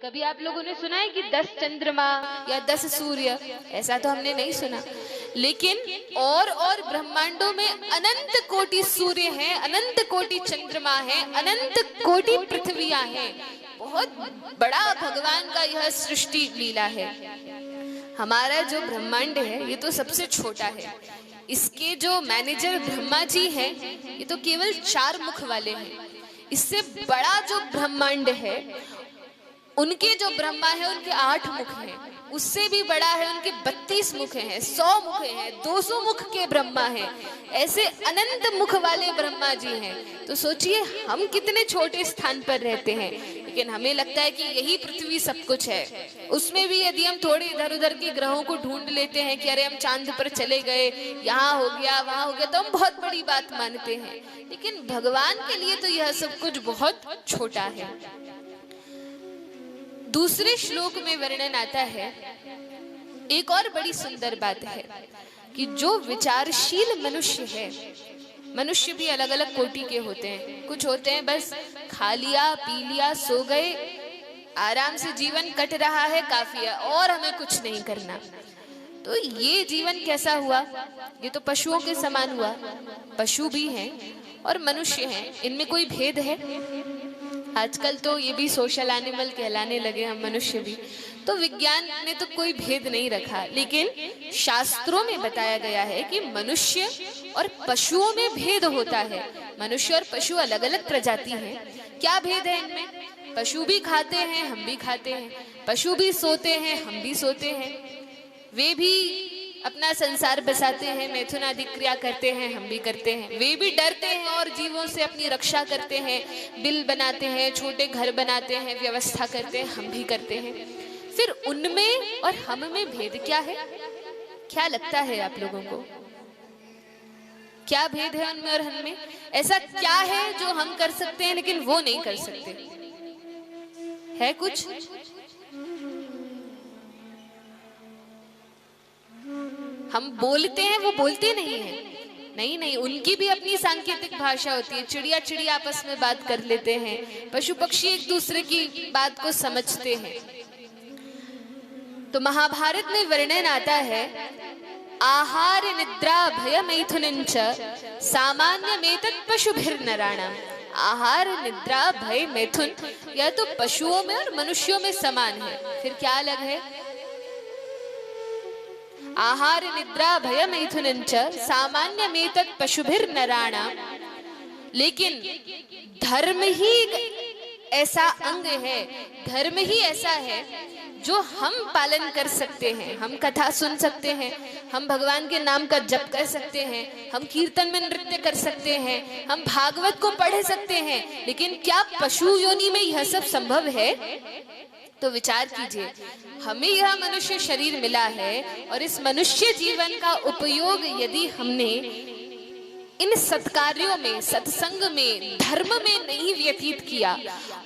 कभी आप लोगों ने सुना है कि 10 चंद्रमा या 10 सूर्य? ऐसा तो हमने नहीं सुना। लेकिन और ब्रह्मांडों में अनंत कोटि सूर्य हैं, अनंत कोटि चंद्रमा हैं, अनंत कोटि पृथ्वियां हैं। बहुत बड़ा भगवान का यह सृष्टि लीला है। हमारा जो ब्रह्मांड है ये तो सबसे छोटा है। इसके जो मैनेजर ब्रह्मा जी हैं ये तो केवल 4 मुख वाले हैं। इससे बड़ा जो ब्रह्मांड है उनके जो ब्रह्मा है उनके 8 मुख हैं। उससे भी बड़ा है उनके 32 मुख हैं, 100 मुख हैं, 200 मुख के ब्रह्मा हैं। ऐसे अनंत मुख वाले ब्रह्मा जी हैं। तो सोचिए हम कितने छोटे स्थान पर रहते हैं, लेकिन हमें लगता है कि यही पृथ्वी सब कुछ है। उसमें भी यदि हम थोड़े इधर उधर के ग्रहों को ढूंढ लेते हैं कि अरे हम चांद पर चले गए, यहाँ हो गया वहां हो गया, तो हम बहुत बड़ी बात मानते हैं। लेकिन भगवान के लिए तो यह सब कुछ बहुत छोटा है। दूसरे श्लोक में वर्णन आता है, एक और बड़ी सुंदर बात है कि जो विचारशील मनुष्य है, मनुष्य भी अलग अलग कोटि के होते हैं। कुछ होते हैं बस खा लिया पी लिया सो गए, आराम से जीवन कट रहा है, काफी है, और हमें कुछ नहीं करना। तो ये जीवन कैसा हुआ? ये तो पशुओं के समान हुआ। पशु भी हैं और मनुष्य हैं, इनमें कोई भेद है? आजकल तो ये भी सोशल एनिमल कहलाने लगे हम मनुष्य भी। तो विज्ञान ने तो कोई भेद नहीं रखा, लेकिन शास्त्रों में बताया गया है कि मनुष्य और पशुओं में भेद होता है। मनुष्य और पशु अलग अलग प्रजाति हैं। क्या भेद है इनमें? पशु भी खाते हैं, हम भी खाते हैं। पशु भी सोते हैं, हम भी सोते हैं। वे भी अपना संसार बसाते हैं, मैथुन आदि क्रिया करते हैं, हम भी करते हैं। वे भी डरते हैं और जीवों से अपनी रक्षा करते हैं, बिल बनाते हैं, छोटे घर बनाते हैं, व्यवस्था करते हैं, हम भी करते हैं। फिर उनमें और हम में भेद क्या है? क्या लगता है आप लोगों को? क्या भेद है उनमें और हम में? ऐसा क्या है जो हम कर सकते हैं लेकिन वो नहीं कर सकते? है कुछ? हम बोलते हैं, वो बोलते नहीं हैं। नहीं, उनकी भी अपनी सांकेतिक भाषा होती है। चिड़िया चिड़िया आपस में बात कर लेते हैं, पशु पक्षी एक दूसरे की बात को समझते हैं। तो महाभारत में वर्णन आता है, आहार निद्रा भय मैथुनंच सामान्यमेतत् पशुभिर्नराणाम्। आहार निद्रा भय मैथुन यह तो पशुओं में और मनुष्यों में समान है। फिर क्या अलग है? आहार निद्रा भय मैथुनंच सामान्यमेतत् पशुभिर्नराणाम्। लेकिन धर्म ही ऐसा अंग है, धर्म ही ऐसा है जो हम पालन कर सकते हैं। हम कथा सुन सकते हैं, हम भगवान के नाम का जप कर सकते हैं, हम कीर्तन में नृत्य कर सकते हैं, हम भागवत को पढ़ सकते हैं। लेकिन क्या पशु योनि में यह सब संभव है? तो विचार कीजिए, हमें यह मनुष्य शरीर मिला है और इस मनुष्य जीवन का उपयोग यदि हमने इन सत्कार्यों में, सत्संग में, धर्म में नहीं व्यतीत किया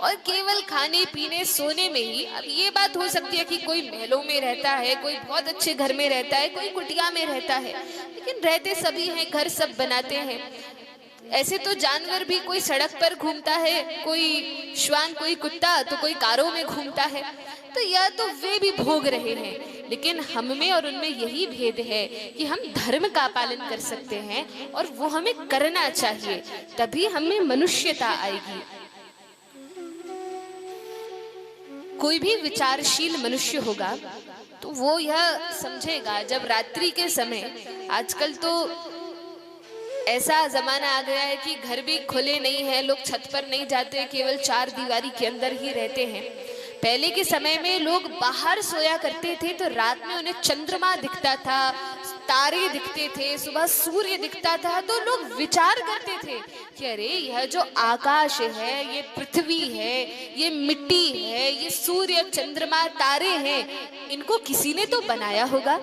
और केवल खाने पीने सोने में ही, अब ये बात हो सकती है कि कोई महलों में रहता है, कोई बहुत अच्छे घर में रहता है, कोई कुटिया में रहता है, लेकिन रहते सभी हैं, घर सब बनाते हैं। ऐसे तो जानवर भी, कोई सड़क पर घूमता है, कोई श्वान, कोई कुत्ता, तो कोई कारों में घूमता है। तो यह तो वे भी भोग रहे हैं। लेकिन हम में और उनमें यही भेद है कि हम धर्म का पालन कर सकते हैं और वो हमें करना चाहिए, तभी हमें मनुष्यता आएगी। कोई भी विचारशील मनुष्य होगा तो वो यह समझेगा, जब रात्रि के समय, आजकल तो ऐसा जमाना आ गया है कि घर भी खुले नहीं है, लोग छत पर नहीं जाते, केवल 4 दीवारी के अंदर ही रहते हैं। पहले के समय में लोग बाहर सोया करते थे तो रात में उन्हें चंद्रमा दिखता था, तारे दिखते थे, सुबह सूर्य दिखता था। तो लोग विचार करते थे कि अरे यह जो आकाश है, ये पृथ्वी है, ये मिट्टी है, ये सूर्य चंद्रमा तारे हैं, इनको किसी ने तो बनाया होगा।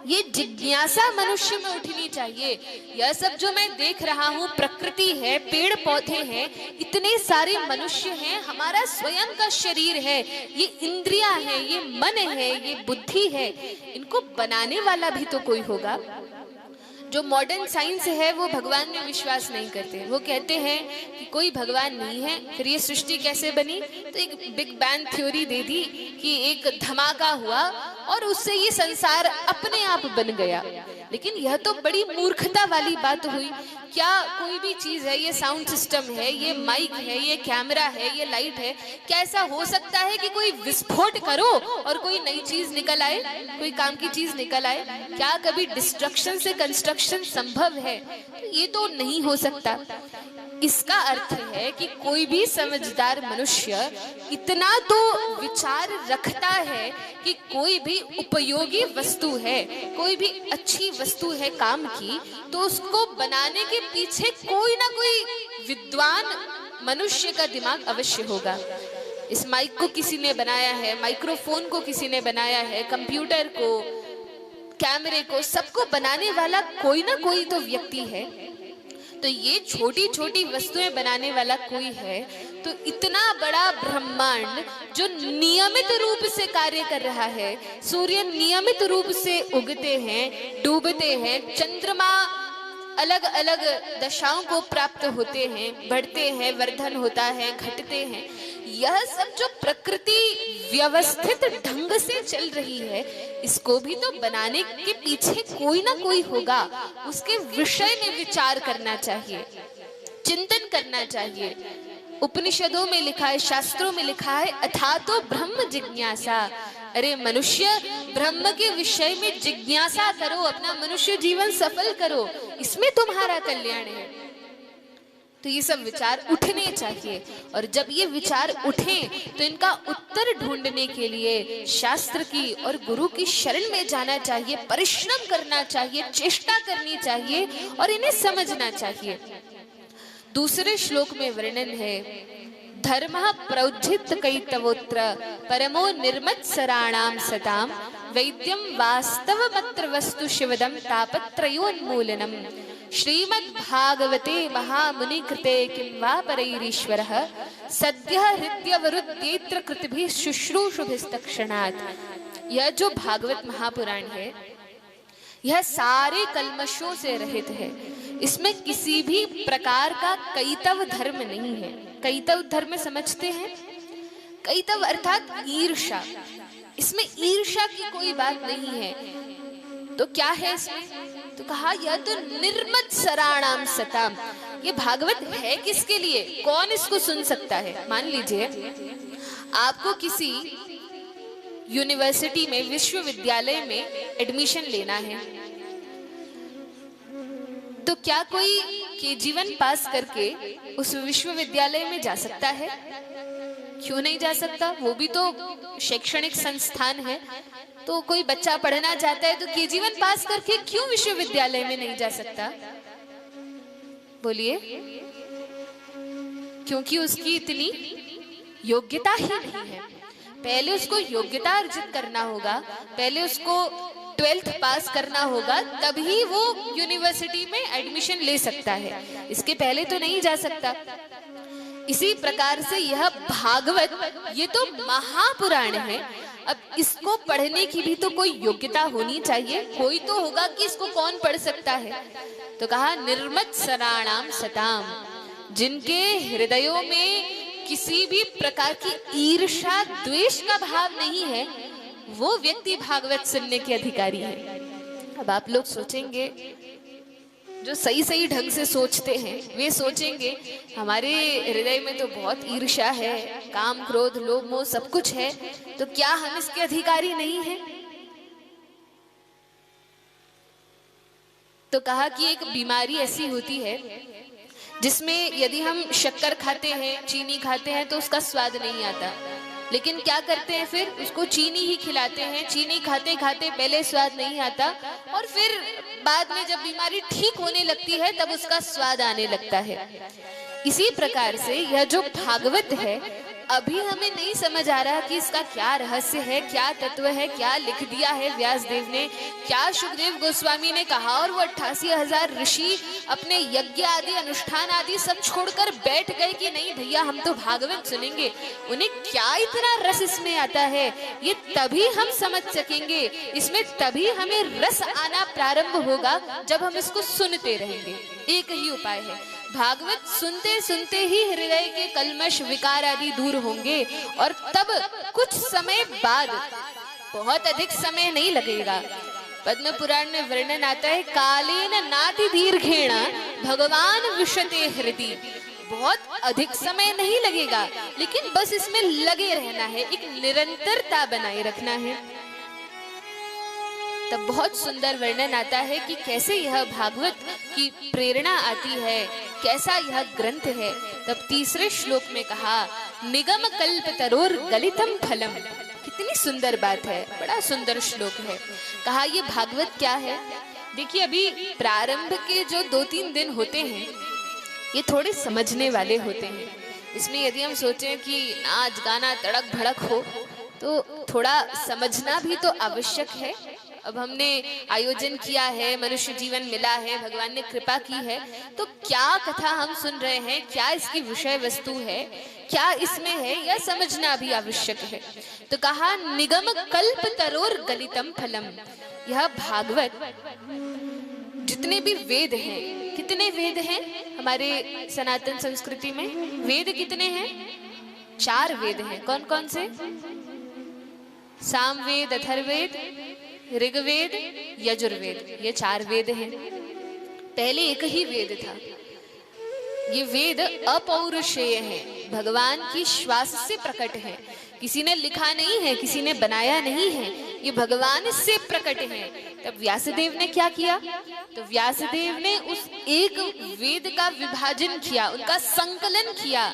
ये जिज्ञासा मनुष्य में उठनी चाहिए। यह सब जो मैं देख रहा हूँ, प्रकृति है, पेड़ पौधे हैं, इतने सारे मनुष्य हैं, हमारा स्वयं का शरीर है, ये इंद्रियां हैं, ये मन है, ये बुद्धि है, इनको बनाने वाला भी तो कोई होगा। जो मॉडर्न साइंस है वो भगवान में विश्वास नहीं करते। वो कहते हैं कि कोई भगवान नहीं है, फिर ये सृष्टि कैसे बनी? तो एक बिग बैंग थ्योरी दे दी कि एक धमाका हुआ और उससे ये संसार अपने आप बन गया। लेकिन यह तो बड़ी मूर्खता वाली बात हुई। क्या कोई भी चीज है, ये साउंड सिस्टम है, ये माइक है, ये कैमरा है, ये लाइट है, क्या ऐसा हो सकता है कि कोई विस्फोट करो और कोई नई चीज निकल आए, कोई काम की चीज निकल आए? क्या कभी डिस्ट्रक्शन से कंस्ट्रक्शन संभव है? तो ये तो नहीं हो सकता। इसका अर्थ है कि कोई भी समझदार मनुष्य इतना तो विचार रखता है कि कोई भी उपयोगी वस्तु है, कोई भी अच्छी वस्तु है काम की, तो उसको बनाने के पीछे कोई ना कोई विद्वान मनुष्य का दिमाग अवश्य होगा। इस माइक को किसी ने बनाया है, माइक्रोफोन को किसी ने बनाया है, कंप्यूटर को, कैमरे को, सबको बनाने वाला कोई ना कोई तो व्यक्ति है। तो ये छोटी छोटी वस्तुएं बनाने वाला कोई है, तो इतना बड़ा ब्रह्मांड जो नियमित रूप से कार्य कर रहा है, सूर्य नियमित रूप से उगते हैं, डूबते हैं, चंद्रमा अलग अलग दशाओं को प्राप्त होते हैं, बढ़ते हैं, वर्धन होता है, घटते हैं, यह सब जो प्रकृति व्यवस्थित ढंग से चल रही है, इसको भी तो बनाने के पीछे कोई ना कोई होगा। उसके विषय में विचार करना चाहिए, चिंतन करना चाहिए। उपनिषदों में लिखा है, शास्त्रों में लिखा है, अथातो ब्रह्म जिज्ञासा। अरे मनुष्य, ब्रह्म के विषय में जिज्ञासा करो, अपना मनुष्य जीवन सफल करो, इसमें तुम्हारा कल्याण है। तो ये सब विचार उठने चाहिए, और जब ये विचार उठे तो इनका उत्तर ढूंढने के लिए शास्त्र की और गुरु की शरण में जाना चाहिए, परिश्रम करना चाहिए, चेष्टा करनी चाहिए और इन्हें समझना चाहिए। दूसरे श्लोक में वर्णन है, धर्मः प्रौज्झित कैतवोत्र परमो निर्मत्सराणाम सताम वैद्यम वास्तवमत्र वस्तु शिवदम तापत्रयोन्मूलनम। श्रीमद्भागवते महामुनि कृते किं वा परैरीश्वरः सद्यः हृद्यवरुद्येत्र कृतिभिः शुश्रूषुभिस्तक्षणात्। यह जो भागवत महापुराण है, यह सारे कल्मशों से रहित है। इसमें किसी भी प्रकार का कैतव धर्म नहीं है। कैतव धर्म समझते हैं? कैतव अर्थात ईर्ष्या। इसमें ईर्ष्या की कोई बात नहीं है। तो क्या है इसमें? तो कहा, यह तो निर्मत्सराणाम सताम। ये भागवत है किसके लिए? कौन इसको सुन सकता है? मान लीजिए आपको किसी यूनिवर्सिटी में, विश्वविद्यालय में एडमिशन लेना है, तो क्या कोई केजीवन पास करके उस विश्वविद्यालय में जा सकता है? क्यों नहीं जा सकता? वो भी तो शैक्षणिक संस्थान है। तो कोई बच्चा पढ़ना चाहता है तो केजीवन पास करके क्यों विश्वविद्यालय में नहीं जा सकता? बोलिए। क्योंकि उसकी इतनी योग्यता ही नहीं है। पहले उसको योग्यता अर्जित करना होगा, पहले उसको 12th पास करना होगा, तभी वो यूनिवर्सिटी में एडमिशन ले सकता है। इसके पहले तो नहीं जा सकता। इसी प्रकार से यह भागवत, ये तो महापुराण है। अब इसको पढ़ने की भी तो कोई योग्यता होनी चाहिए, कोई तो होगा कि इसको कौन पढ़ सकता है। तो कहा, निर्मत्सराणाम सताम। जिनके हृदयों में किसी भी प्रकार की ईर्ष्या द्वेष का भाव नहीं है, वो व्यक्ति भागवत सुनने के अधिकारी है। अब आप लोग सोचेंगे, जो सही सही ढंग से सोचते हैं वे सोचेंगे, हमारे हृदय में तो बहुत ईर्ष्या है, काम क्रोध लोभ मोह सब कुछ है, तो क्या हम इसके अधिकारी नहीं हैं? तो कहा कि एक बीमारी ऐसी होती है जिसमें यदि हम शक्कर खाते हैं, चीनी खाते हैं तो उसका स्वाद नहीं आता, लेकिन क्या करते हैं, फिर उसको चीनी ही खिलाते हैं। चीनी खाते खाते पहले स्वाद नहीं आता, और फिर बाद में जब बीमारी ठीक होने लगती है तब उसका स्वाद आने लगता है। इसी प्रकार से यह जो भागवत है, अभी हमें नहीं समझ आ रहा कि इसका क्या रहस्य है, क्या तत्व है, क्या लिख दिया है व्यास देव ने, क्या सुखदेव गोस्वामी ने कहा, और वो 88,000 ऋषि अपने यज्ञ आदि अनुष्ठान आदि सब छोड़कर बैठ गए कि नहीं भैया हम तो भागवत सुनेंगे। उन्हें क्या इतना रस इसमें आता है, ये तभी हम समझ सकेंगे, इसमें तभी हमें रस आना प्रारंभ होगा जब हम इसको सुनते रहेंगे। एक ही उपाय है, भागवत सुनते सुनते ही हृदय के कल्मश विकार आदि दूर होंगे, और तब कुछ समय बाद, बहुत अधिक समय नहीं लगेगा, पद्म पुराण में वर्णन आता है, कालेन नाति दीर्घेण भगवान विशते हृदि। बहुत अधिक समय नहीं लगेगा, लेकिन बस इसमें लगे रहना है, एक निरंतरता बनाए रखना है। तब बहुत सुंदर वर्णन आता है कि कैसे यह भागवत की प्रेरणा आती है, कैसा यह ग्रंथ है। तब तीसरे श्लोक में कहा, निगम कल्प तरोर गलितम फलम। कितनी सुंदर बात है, बड़ा सुंदर श्लोक है। कहा ये भागवत क्या है। देखिए अभी प्रारंभ के जो 2-3 दिन होते हैं ये थोड़े समझने वाले होते हैं। इसमें यदि हम सोचें कि नाच गाना तड़क भड़क हो तो थोड़ा समझना भी तो आवश्यक है। अब हमने आयोजन किया है, मनुष्य जीवन मिला है, भगवान ने कृपा की है, तो क्या कथा हम सुन रहे हैं, क्या इसकी विषय वस्तु है, क्या इसमें है, यह समझना भी आवश्यक है। तो कहा निगम कल्प तरोर गलितम फलम। यह भागवत जितने भी वेद हैं, कितने वेद हैं हमारे सनातन संस्कृति में, वेद कितने हैं? 4 वेद हैं। कौन कौन से? सामवेद, अथर्ववेद, ऋग्वेद, यजुर्वेद, ये 4 वेद हैं। पहले एक ही वेद था। ये वेद अपौरुषेय है, भगवान की श्वास से प्रकट है, किसी ने लिखा नहीं है, किसी ने बनाया नहीं है, ये भगवान से प्रकट है। तब व्यासदेव ने क्या किया? तो व्यासदेव ने उस एक वेद का विभाजन किया, उनका संकलन किया,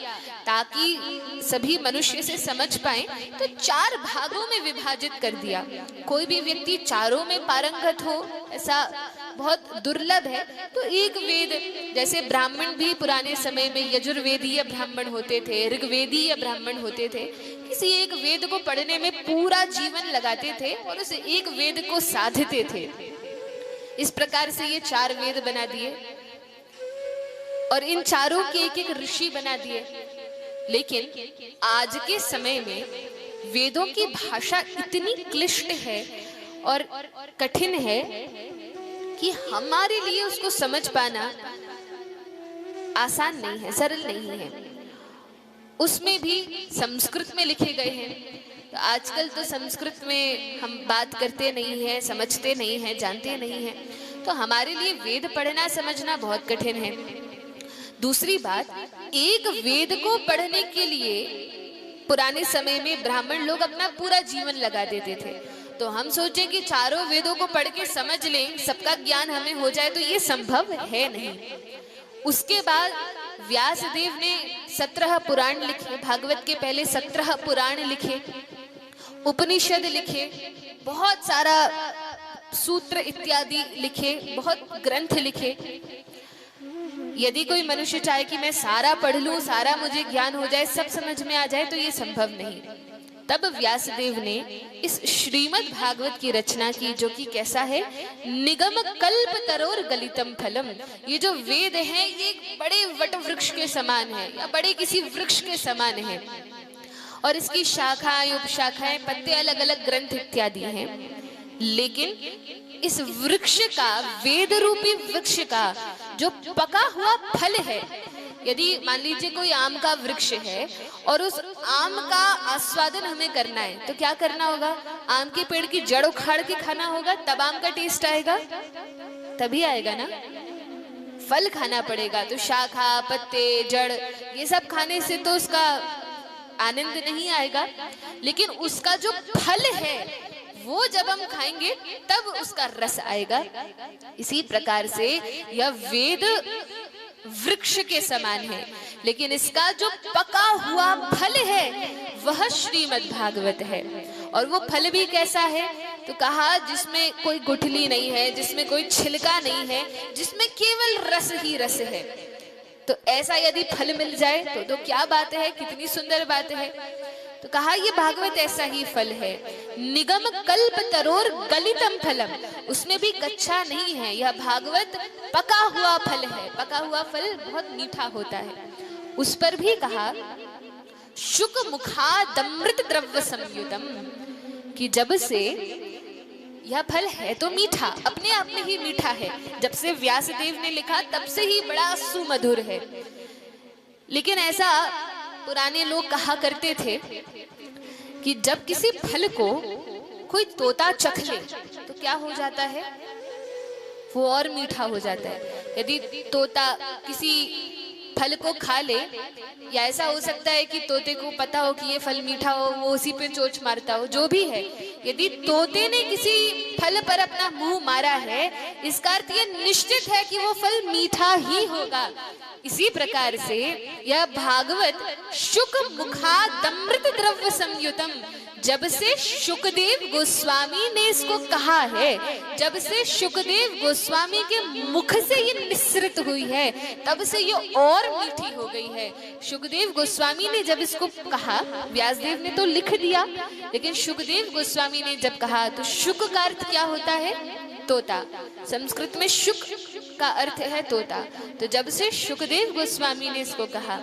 ताकि सभी मनुष्य से समझ पाए। तो 4 भागों में विभाजित कर दिया। कोई भी व्यक्ति चारों में पारंगत हो ऐसा बहुत दुर्लभ है। तो एक वेद, जैसे ब्राह्मण भी पुराने समय में यजुर्वेदीय ब्राह्मण होते थे, ऋग्वेदीय ब्राह्मण होते थे, किसी एक वेद को पढ़ने में पूरा जीवन लगाते थे और उस एक वेद को साधते थे। इस प्रकार से ये 4 वेद बना दिए और इन चारों के एक ऋषि बना दिए। लेकिन आज के समय में वेदों की भाषा इतनी क्लिष्ट है और कठिन है कि हमारे लिए उसको समझ पाना आसान नहीं है, सरल नहीं है। उसमें भी संस्कृत में लिखे गए हैं। तो आजकल तो संस्कृत में हम बात करते नहीं हैं, समझते नहीं हैं, जानते नहीं हैं, तो हमारे लिए वेद पढ़ना समझना बहुत कठिन है। दूसरी बात, एक वेद को पढ़ने के लिए पुराने समय में ब्राह्मण लोग अपना पूरा जीवन लगा देते थे। तो हम सोचें कि चारों वेदों को पढ़ के समझ लें, सबका ज्ञान हमें हो जाए, तो ये संभव है नहीं। उसके बाद व्यासदेव ने 17 पुराण लिखे, भागवत के पहले 17 पुराण लिखे, उपनिषद लिखे, बहुत सारा सूत्र इत्यादि लिखे, बहुत ग्रंथ लिखे। यदि कोई मनुष्य चाहे कि मैं सारा पढ़ लूं, सारा मुझे ज्ञान हो जाए, सब समझ में आ जाए, तो ये संभव नहीं। तब व्यासदेव ने इस श्रीमद् भागवत की रचना की, जो कि कैसा है, निगम कल्प तरोर गलितम फलम। ये जो वेद है ये एक बड़े वट वृक्ष के समान है, या बड़े किसी वृक्ष के समान है, और इसकी शाखाएं, उपशाखाएं, पत्ते, अलग अलग ग्रंथ इत्यादि हैं। लेकिन इस वृक्ष का, वेद रूपी वृक्ष का जो पका हुआ फल है, यदि मान लीजिए कोई आम का वृक्ष है और उस आम का आस्वादन हमें करना है, तो क्या करना होगा? आम के पेड़ की जड़ उखाड़ के खाना होगा, तब आम का टेस्ट आएगा, तभी आएगा ना। फल खाना पड़ेगा, तो शाखा, पत्ते, जड़, ये सब खाने से तो उसका आनंद नहीं आएगा। लेकिन उसका जो फल है वो जब हम खाएंगे तब उसका रस आएगा। इसी प्रकार से यह वेद वृक्ष के समान है, लेकिन इसका जो पका हुआ फल है वह श्रीमद् भागवत है। और वो फल भी कैसा है? तो कहा जिसमें कोई गुठली नहीं है, जिसमें कोई छिलका नहीं है, जिसमें केवल रस ही रस है। तो ऐसा यदि फल मिल जाए तो क्या बात है, कितनी सुंदर बात है। तो कहा ये भागवत ऐसा ही फल है, निगम कल्प तरोर गलितम फलम, उसमें भी कच्चा नहीं है, यह भागवत पका हुआ फल है। पका हुआ फल बहुत मीठा होता है। उस पर भी कहा शुक मुखादमृत द्रव्य संयुतम, कि जब से यह फल है तो मीठा, अपने आप में ही मीठा है। जब से व्यासदेव ने लिखा तब से ही बड़ा सुमधुर है। लेकिन ऐसा पुराने लोग कहा करते थे कि जब किसी फल को कोई तोता चख ले तो क्या हो जाता है, वो और मीठा हो जाता है। यदि तोता किसी फल को खा ले, या ऐसा हो सकता है कि तोते को पता हो कि ये फल मीठा हो, वो उसी पे चोंच मारता हो, जो भी है, यदि तोते ने किसी फल पर अपना मुंह मारा है, इसका अर्थ ये निश्चित है कि वो फल मीठा ही होगा। इसी प्रकार से यह भागवत शुक मुखादमृत द्रव्य संयुतम, जब से शुकदेव गोस्वामी ने इसको कहा है, जब से शुकदेव गोस्वामी के मुख से ये निसृत हुई है, तब से ये और मीठी हो गई है। शुकदेव गोस्वामी ने जब इसको कहा, व्यासदेव ने तो लिख दिया, लेकिन शुकदेव गोस्वामी ने जब कहा, तो शुक का अर्थ क्या होता है, तोता। संस्कृत में शुक का अर्थ है तोता। तो जब से शुकदेव गोस्वामी ने इसको कहा,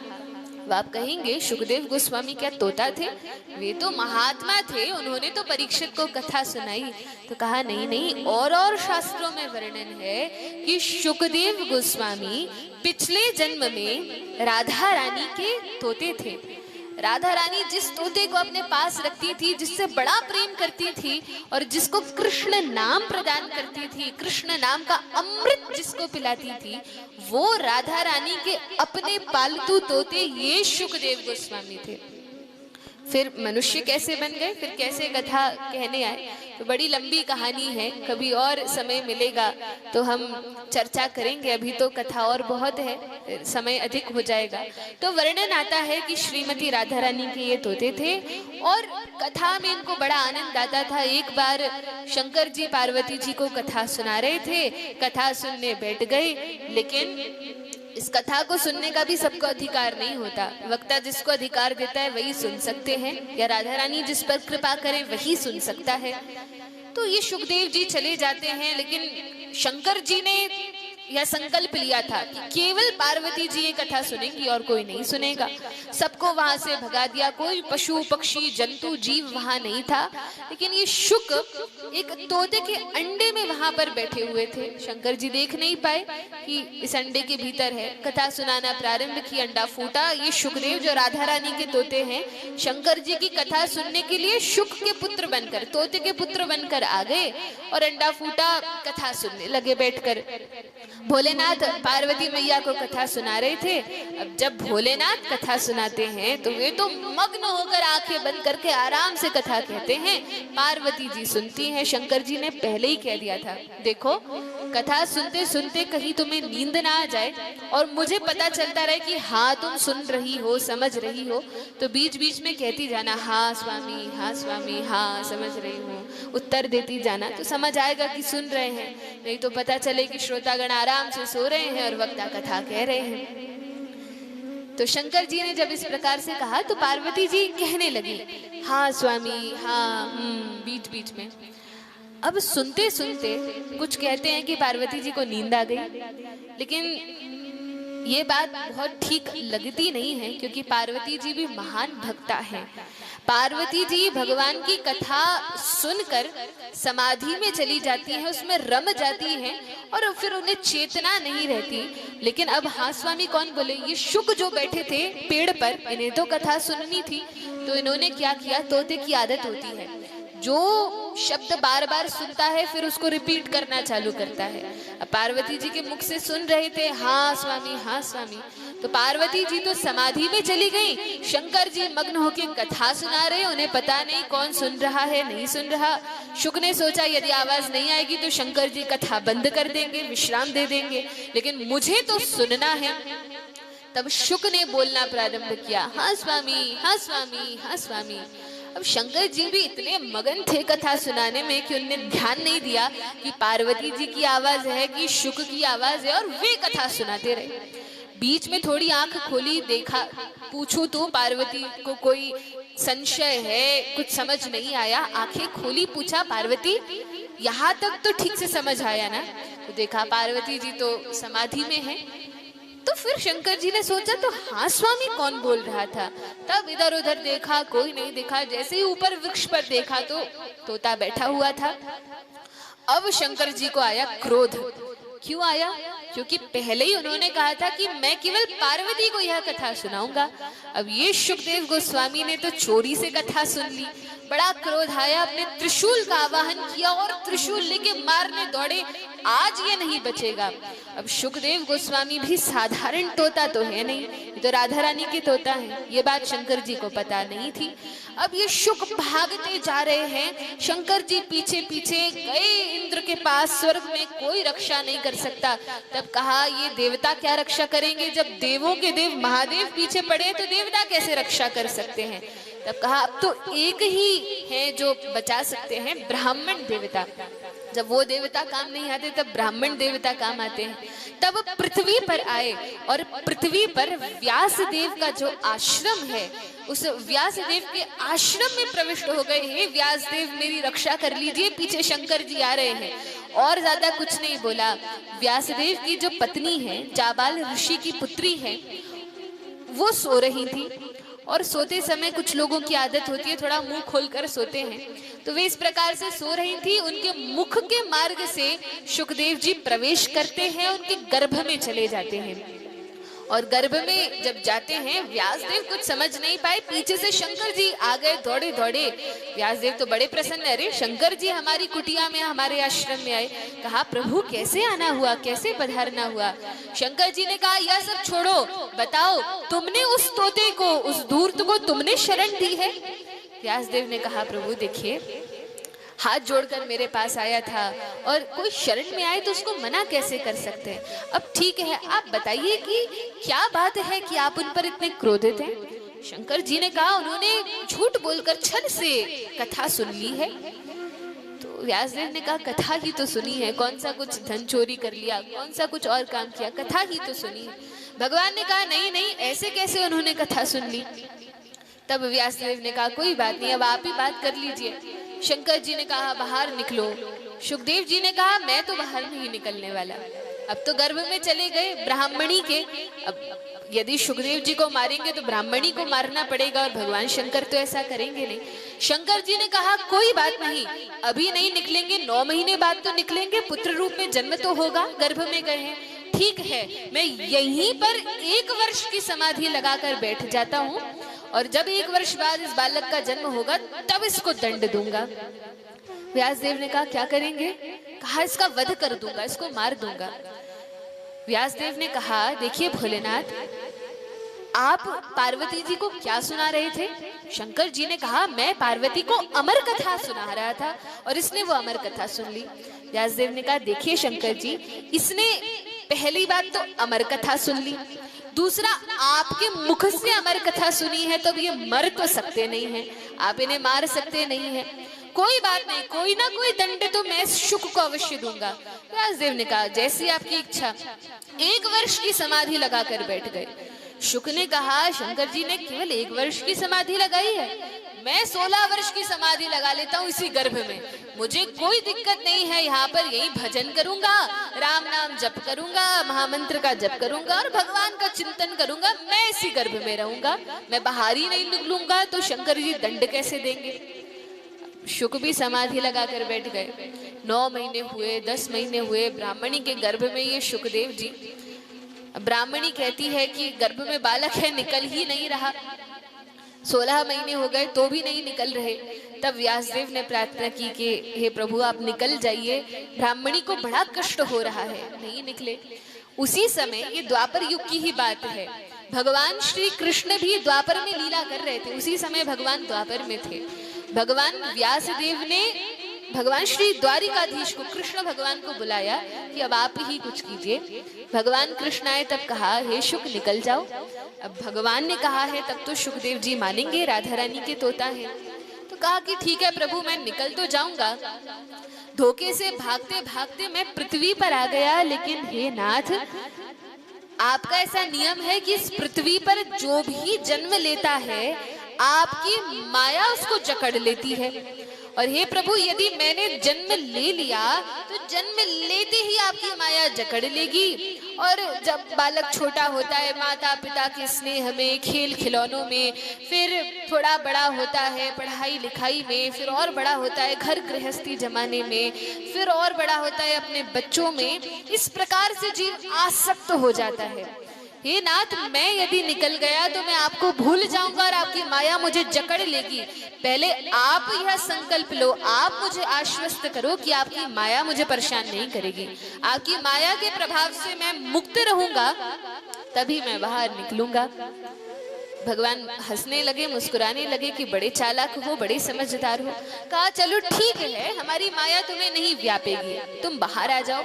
आप कहेंगे शुकदेव गोस्वामी क्या तोता थे, वे तो महात्मा थे, उन्होंने तो परीक्षित को कथा सुनाई। तो कहा नहीं नहीं, और शास्त्रों में वर्णन है कि शुकदेव गोस्वामी पिछले जन्म में राधा रानी के तोते थे। राधा रानी जिस तोते को अपने पास रखती थी, जिससे बड़ा प्रेम करती थी और जिसको कृष्ण नाम प्रदान करती थी, कृष्ण नाम का अमृत जिसको पिलाती थी, वो राधा रानी के अपने पालतू तोते ये शुकदेव गोस्वामी थे। फिर मनुष्य कैसे बन गए, फिर कैसे कथा कहने आए, तो बड़ी लंबी कहानी है, कभी और समय मिलेगा तो हम चर्चा करेंगे। अभी तो कथा और बहुत है, समय अधिक हो जाएगा। तो वर्णन आता है कि श्रीमती राधा रानी के ये तोते थे और कथा में इनको बड़ा आनंद आता था। एक बार शंकर जी पार्वती जी को कथा सुना रहे थे, कथा सुनने बैठ गए, लेकिन इस कथा को सुनने का भी सबको अधिकार नहीं होता। वक्ता जिसको अधिकार देता है वही सुन सकते हैं, या राधा रानी जिस पर कृपा करे वही सुन सकता है। तो ये शुकदेव जी चले जाते हैं, लेकिन शंकर जी ने यह संकल्प लिया था कि केवल पार्वती जी ये कथा सुनेंगी और कोई नहीं सुनेगा। सबको वहां से भगा दिया, कोई पशु पक्षी जंतु जीव वहां नहीं था। लेकिन ये शुक एक तोते के अंडे में वहां पर बैठे हुए थे। शंकर जी देख नहीं पाए कि इस अंडे के भीतर है। कथा सुनाना प्रारंभ की, अंडा फूटा। ये शुकदेव जो राधा रानी के तोते हैं, शंकर जी की कथा सुनने के लिए शुक के पुत्र बनकर, तोते के पुत्र बनकर आ गए और अंडा फूटा, कथा सुनने लगे बैठकर। भोलेनाथ पार्वती मैया को कथा सुना रहे थे। अब जब भोलेनाथ कथा सुनाते हैं तो वे तो मग्न होकर आंखें बंद करके आराम से कथा कहते हैं, पार्वती जी सुनती हैं। शंकर जी ने पहले ही कह दिया था, देखो कथा सुनते सुनते कहीं तुम्हें नींद ना आ जाए और मुझे पता चलता रहे कि हाँ तुम सुन रही हो, समझ रही हो, तो बीच बीच में कहती जाना, हाँ स्वामी, हाँ स्वामी, हाँ समझ रही हूँ, उत्तर देती जाना, तो समझ आएगा कि सुन रहे हैं। नहीं तो पता चले कि श्रोतागण आराम से सो रहे हैं और वक्ता कथा कह रहे हैं। तो शंकर जी ने जब इस प्रकार से कहा तो पार्वती जी कहने लगी, हाँ स्वामी, हाँ, बीच बीच में। अब सुनते सुनते कुछ कहते हैं कि पार्वती जी को नींद आ गई, लेकिन ये बात बहुत ठीक लगती नहीं है, क्योंकि पार्वती जी भी महान भक्ता हैं। पार्वती जी भगवान की कथा सुनकर समाधि में चली जाती हैं, उसमें रम जाती हैं और फिर उन्हें चेतना नहीं रहती। लेकिन अब हाँ स्वामी कौन बोले, ये शुक जो बैठे थे पेड़ पर, इन्हें तो कथा सुननी थी, तो इन्होंने क्या किया, तोते की आदत होती है, जो शब्द बार बार सुनता है फिर उसको रिपीट करना चालू करता है। अब पार्वती जी के मुख से सुन रहे थे, हाँ स्वामी, हाँ स्वामी, तो पार्वती जी तो समाधि में चली गई, शंकर जी मग्न होकर कथा सुना रहे, उन्हें पता नहीं कौन सुन रहा है, नहीं सुन रहा। शुक ने सोचा यदि आवाज नहीं आएगी तो शंकर जी कथा बंद कर देंगे, विश्राम दे देंगे, लेकिन मुझे तो सुनना है। तब शुक ने बोलना प्रारंभ किया, हाँ स्वामी, हाँ स्वामी, हाँ स्वामी। अब शंकर जी भी इतने मगन थे कथा सुनाने में कि उन्हें ध्यान नहीं दिया कि पार्वती जी की आवाज है कि शुक की आवाज है, और वे कथा सुनाते रहे। बीच में थोड़ी आंख खोली, देखा, पूछूं तो पार्वती को कोई संशय है, कुछ समझ नहीं आया, आंखें खोली, पूछा पार्वती यहाँ तक तो ठीक से समझ आया ना? तो देखा पार्वती जी तो समाधि में है। तो फिर शंकर जी ने सोचा तो हाँ स्वामी कौन बोल रहा था। तब इधर उधर देखा, कोई नहीं देखा। जैसे ही ऊपर वृक्ष पर देखा तो तोता बैठा हुआ था। अब शंकर जी को आया क्रोध। क्यों आया? क्योंकि पहले ही उन्होंने कहा था कि मैं केवल पार्वती को यह कथा सुनाऊंगा। अब ये शुकदेव गोस्वामी ने तो चोरी से कथा सुन ली। बड़ा क्रोध आया, अपने त्रिशूल का आवाहन किया और त्रिशूल लेके मारने दौड़े। आज ये नहीं बचेगा। अब शुकदेव गोस्वामी भी साधारण तोता तो है नहीं, तो राधा रानी के तोता है, ये बात शंकर जी को पता नहीं थी। अब ये शुक भागते जा रहे हैं, शंकर जी पीछे पीछे गए इंद्र के पास। स्वर्ग में कोई रक्षा नहीं कर सकता। तब कहा ये देवता क्या रक्षा करेंगे? जब देवों के देव महादेव पीछे पड़े तो देवता कैसे रक्षा कर सकते हैं? तब कहा अब तो एक ही है जो बचा सकते हैं, ब्राह्मण देवता। जब वो देवता काम नहीं आते तब ब्राह्मण देवता काम आते हैं। तब पृथ्वी पर आए और पृथ्वी पर व्यास देव का जो आश्रम है, उस व्यास देव के आश्रम में प्रविष्ट हो गए। हे व्यास देव मेरी रक्षा कर लीजिए, पीछे शंकर जी आ रहे हैं। और ज्यादा कुछ नहीं बोला। व्यास देव की जो पत्नी है, जाबाल ऋषि की पुत्री है, वो सो रही थी। और सोते समय कुछ लोगों की आदत होती है थोड़ा मुंह खोलकर सोते हैं, तो वे इस प्रकार से सो रही थी। उनके मुख के मार्ग से शुकदेव जी प्रवेश करते हैं, उनके गर्भ में चले जाते हैं। और गर्भ में जब जाते हैं, व्यासदेव कुछ समझ नहीं पाए, पीछे से शंकर जी आ गए दौड़े दौड़े। व्यासदेव तो बड़े प्रसन्न, अरे शंकर जी हमारी कुटिया में, हमारे आश्रम में आए। कहा प्रभु कैसे आना हुआ, कैसे पधारना हुआ? शंकर जी ने कहा यह सब छोड़ो, बताओ तुमने उस तोते को, उस धूर्त को तुमने शरण दी है? व्यासदेव ने कहा प्रभु देखिए, हाथ जोड़कर मेरे पास आया था और कोई शरण में आए तो उसको मना कैसे कर सकते हैं? अब ठीक है, आप बताइए कि क्या बात है कि आप उन पर इतने क्रोधित हैं? शंकर जी ने कहा उन्होंने झूठ बोलकर छल से कथा सुन ली है। तो व्यासदेव ने कहा कथा ही तो सुनी है, कौन सा कुछ धन चोरी कर लिया, कौन सा कुछ और काम किया, कथा ही तो सुनी है। भगवान ने कहा नहीं नहीं, ऐसे कैसे उन्होंने कथा सुन ली? तब व्यासदेव ने कहा कोई बात नहीं, अब आप ही बात कर लीजिए। शंकर जी ने कहा बाहर निकलो। शुकदेव जी ने कहा मैं तो बाहर नहीं निकलने वाला। अब तो गर्भ में चले गए ब्राह्मणी के। अब यदि शुकदेव जी को मारेंगे तो ब्राह्मणी को मारना पड़ेगा, और भगवान शंकर तो ऐसा करेंगे नहीं। शंकर जी ने कहा कोई बात नहीं, अभी नहीं निकलेंगे, 9 महीने बाद तो निकलेंगे, पुत्र रूप में जन्म तो होगा, गर्भ में गए हैं। ठीक है, मैं यहीं पर 1 वर्ष की समाधि लगाकर बैठ जाता हूँ, और जब 1 वर्ष बाद इस बालक का जन्म होगा तब इसको दंड दूंगा। व्यासदेव ने कहा क्या करेंगे? कहा इसका वध कर दूंगा, इसको मार दूंगा। व्यासदेव ने कहा देखिए भोलेनाथ, आप पार्वती जी को क्या सुना रहे थे? शंकर जी ने कहा मैं पार्वती को अमर कथा सुना रहा था, और इसने वो अमर कथा सुन ली। व्यासदेव ने कहा देखिए शंकर जी, इसने पहली बात तो अमर कथा सुन ली, दूसरा आपके मुख से अमर कथा सुनी है, तो ये मर तो सकते नहीं हैं, आप इन्हें मार सकते नहीं हैं। कोई बात नहीं, कोई ना कोई दंड तो मैं शुक को अवश्य दूंगा। व्यासदेव ने कहा जैसी आपकी इच्छा। 1 वर्ष की समाधि लगाकर बैठ गए। शुक ने कहा शंकर जी ने केवल 1 वर्ष की समाधि लगाई है, मैं 16 वर्ष की समाधि लगा लेता हूँ इसी गर्भ में, मुझे कोई दिक्कत नहीं है। यहाँ पर यही भजन करूंगा, राम नाम जप करूंगा, महामंत्र का जप करूंगा और भगवान का चिंतन करूंगा, मैं इसी गर्भ में रहूंगा, मैं बाहर ही नहीं निकलूंगा। तो शंकर जी दंड कैसे देंगे? शुक भी समाधि लगाकर बैठ गए। 9 महीने हुए, 10 महीने हुए, ब्राह्मणी के गर्भ में ये शुकदेव जी। ब्राह्मणी कहती है कि गर्भ में बालक है, निकल ही नहीं रहा। 16 महीने हो गए तो भी नहीं निकल रहे। तब व्यासदेव ने प्रार्थना की कि हे प्रभु आप निकल जाइए, ब्राह्मणी को बड़ा कष्ट हो रहा है, नहीं निकले। उसी समय, ये द्वापर युग की ही बात है, भगवान श्री कृष्ण भी द्वापर में लीला कर रहे थे। उसी समय भगवान द्वापर में थे। भगवान व्यासदेव ने भगवान श्री द्वारिकाधीश को, कृष्ण भगवान को बुलाया कि अब आप ही कुछ कीजिए। भगवान कृष्ण आए, तब कहा हे शुक निकल जाओ। अब भगवान ने कहा है तब तो शुकदेव जी मानेंगे, राधा रानी के तोता है। तो कहा कि ठीक है प्रभु, मैं निकल तो जाऊंगा। धोखे से भागते भागते मैं पृथ्वी पर आ गया, लेकिन हे नाथ आपका ऐसा नियम है कि इस पृथ्वी पर जो भी जन्म लेता है आपकी माया उसको जकड़ लेती है। और हे प्रभु, यदि मैंने जन्म ले लिया तो जन्म लेते ही आपकी माया जकड़ लेगी। और जब बालक छोटा होता है माता पिता के स्नेह में, खेल खिलौनों में, फिर थोड़ा बड़ा होता है पढ़ाई लिखाई में, फिर और बड़ा होता है घर गृहस्थी जमाने में, फिर और बड़ा होता है अपने बच्चों में, इस प्रकार से जीव आसक्त हो जाता है। हे नाथ, मैं यदि निकल गया तो मैं आपको भूल जाऊंगा और आपकी माया मुझे जकड़ लेगी। पहले आप यह संकल्प लो, आप मुझे आश्वस्त करो कि आपकी माया मुझे परेशान नहीं करेगी। आपकी माया के प्रभाव से मैं मुक्त रहूंगा, तभी मैं बाहर निकलूंगा। भगवान हंसने लगे, मुस्कुराने लगे कि बड़े चालाक हो, बड़े समझदार हो। कहा चलो ठीक है, हमारी माया तुम्हें नहीं व्यापेगी, तुम बाहर आ जाओ।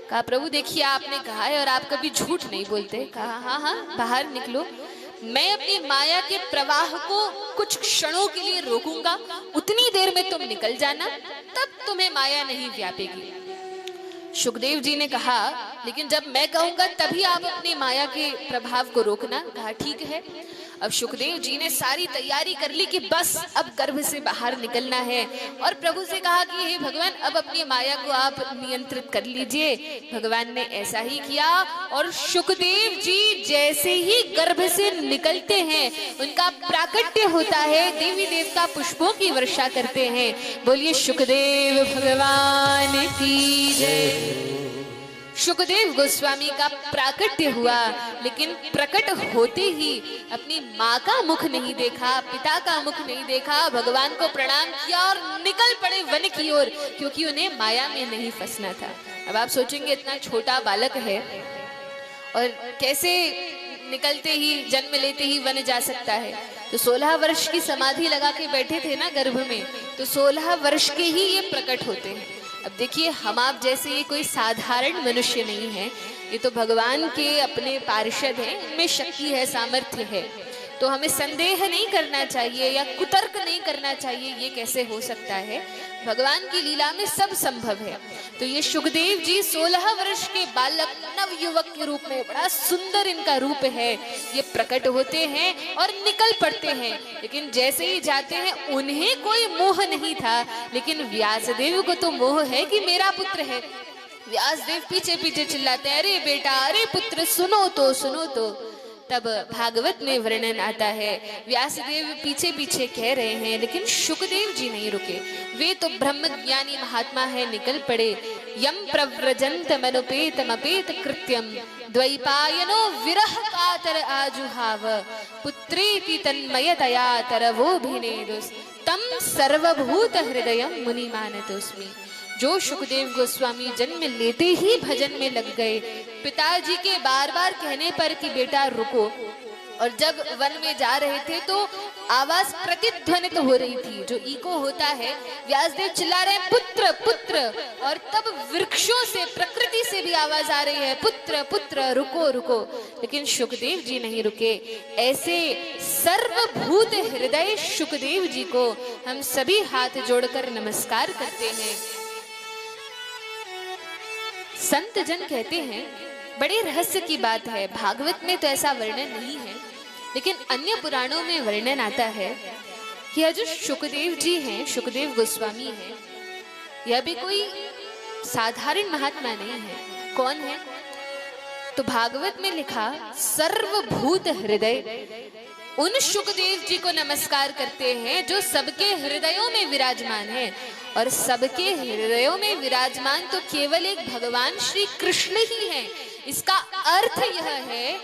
कहा प्रभु देखिए, आपने कहा है और आप कभी झूठ नहीं बोलते। कहा हाँ हाँ, बाहर निकलो, मैं अपनी माया के प्रवाह को कुछ क्षणों के लिए रोकूंगा, उतनी देर में तुम निकल जाना, तब तुम्हें माया नहीं व्यापेगी। सुखदेव जी ने कहा लेकिन जब मैं कहूंगा तभी आप अपनी माया के प्रभाव को रोकना। कहा ठीक है। अब सुखदेव जी ने सारी तैयारी कर ली कि बस अब गर्भ से बाहर निकलना है, और प्रभु से कहा कि हे भगवान, अब अपनी माया को आप नियंत्रित कर लीजिए। भगवान ने ऐसा ही किया और सुखदेव जी जैसे ही गर्भ से निकलते हैं उनका प्राकट्य होता है, देवी देवता पुष्पों की वर्षा करते हैं। बोलिए सुखदेव भगवान की जय। सुखदेव गोस्वामी का प्राकट्य हुआ, लेकिन प्रकट होते ही अपनी माँ का मुख नहीं देखा, पिता का मुख नहीं देखा, भगवान को प्रणाम किया और निकल पड़े वन की ओर, क्योंकि उन्हें माया में नहीं फंसना था। अब आप सोचेंगे इतना छोटा बालक है और कैसे निकलते ही जन्म लेते ही वन जा सकता है। तो 16 वर्ष की समाधि लगा के बैठे थे ना गर्भ में, तो 16 वर्ष के ही ये प्रकट होते हैं। अब देखिए, हम आप जैसे ये कोई साधारण मनुष्य नहीं है, ये तो भगवान के अपने पार्षद हैं, उनमें शक्ति है, सामर्थ्य है। तो हमें संदेह नहीं करना चाहिए या कुतर्क नहीं करना चाहिए ये कैसे हो सकता है, भगवान की लीला में सब संभव है। तो ये सुखदेव जी 16 वर्ष के बालक नव युवक के रूप में, बड़ा सुंदर इनका रूप है, ये प्रकट होते हैं और निकल पड़ते हैं। लेकिन जैसे ही जाते हैं उन्हें कोई मोह नहीं था, लेकिन व्यासदेव को तो मोह है कि मेरा पुत्र है। व्यासदेव पीछे पीछे चिल्लाते हैं, अरे बेटा, अरे पुत्र, सुनो तो सुनो तो। तब भागवत में वर्णन आता है, व्यासदेव पीछे पीछे कह रहे हैं, लेकिन सुखदेव जी नहीं रुके। वे तो ब्रह्म ज्ञानी महात्मा है, निकल पड़े। यम प्रव्रजंत मनुपेतमपेत कृत्यम द्वैपायनो विरह कातर आजुहाव पुत्रेति तन्मयतया तरवोभिनेदुस् तम सर्वभूत हृदयम मुनि मानतोस्मि। जो सुखदेव गोस्वामी जन्म लेते ही भजन में लग गए, पिताजी के बार बार कहने पर कि बेटा रुको, और जब वन में जा रहे थे तो आवाज प्रतिध्वनित हो रही थी, जो इको होता है, व्यासदेव चिल्ला रहे हैं पुत्र पुत्र, और तब वृक्षों से, प्रकृति से भी आवाज आ रही है पुत्र पुत्र, रुको रुको। लेकिन सुखदेव जी नहीं रुके। ऐसे सर्वभूत हृदय सुखदेव जी को हम सभी हाथ जोड़कर नमस्कार करते हैं। संत जन कहते हैं, बड़े रहस्य की बात है, भागवत में तो ऐसा वर्णन नहीं है, लेकिन अन्य पुराणों में वर्णन आता है कि यह जो सुखदेव जी हैं, सुखदेव गोस्वामी हैं, यह भी कोई साधारण महात्मा नहीं है। कौन है? तो भागवत में लिखा, सर्वभूत हृदय। उन सुखदेव जी को नमस्कार करते हैं जो सबके हृदयों में विराजमान है, और सबके हृदयों में विराजमान तो केवल एक भगवान श्री कृष्ण ही हैं। इसका अर्थ यह है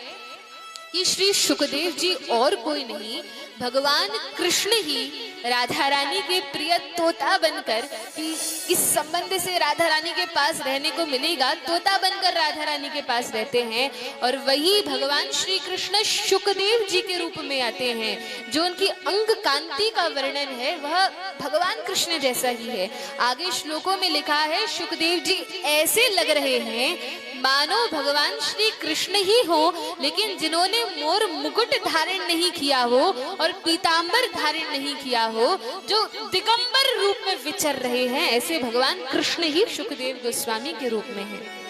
कि श्री सुखदेव जी और कोई नहीं, भगवान कृष्ण ही राधा रानी के प्रिय तोता बनकर, कि इस संबंध से राधा रानी के पास रहने को मिलेगा, तोता बनकर राधा रानी के पास रहते हैं, और वही भगवान श्री कृष्ण सुखदेव जी के रूप में आते हैं। जो उनकी अंग कांति का वर्णन है वह भगवान कृष्ण जैसा ही है। आगे श्लोकों में लिखा है, सुखदेव जी ऐसे लग रहे हैं मानो भगवान श्री कृष्ण ही हो, लेकिन जिन्होंने मोर मुकुट धारण नहीं किया हो और पीतांबर धारण नहीं किया हो, जो दिगंबर रूप में विचर रहे हैं, ऐसे भगवान कृष्ण ही सुखदेव गोस्वामी के रूप में हैं।